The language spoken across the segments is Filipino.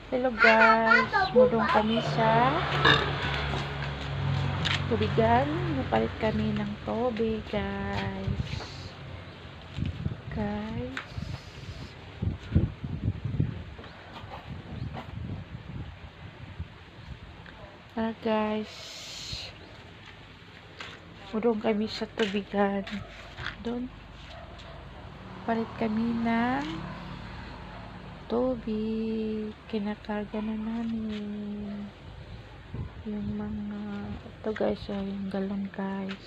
Hello guys, mudong kami sa tubigan. Napalit kami ng tubig guys. Guys, mudong kami sa tubigan. Doon palit kami ng tubig. Kinakarga na namin yung mga ito guys, yung galon guys.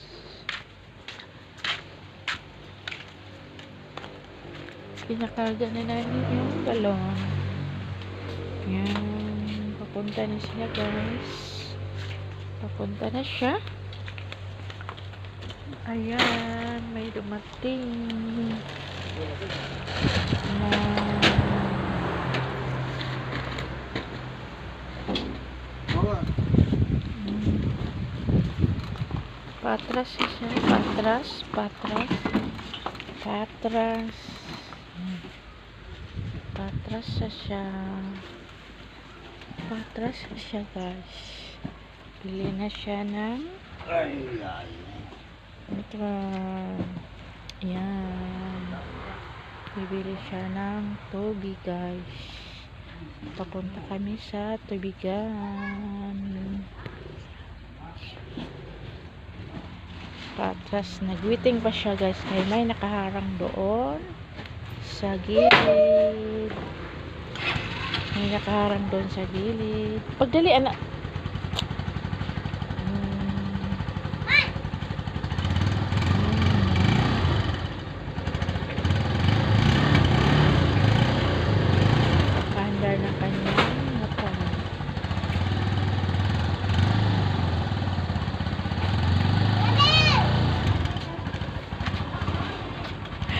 Kinakarga na namin yung galon. Yan, papunta na siya guys. Papunta na siya. Ayan, may dumating na patras siya, patras siya guys. Bili na siya ng yan, bibili siya ng tubig guys. Papunta kami sa tubigan. Patras, nagwaiting pa siya guys. May nakaharang doon sa gilid. May nakaharang doon sa gilid. Pagdali anak. Paandar na kanyang motor.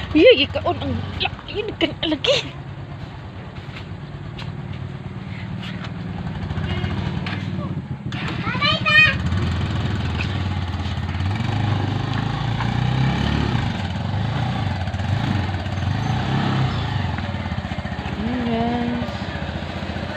Iya, ikaon ang yun kan lagi.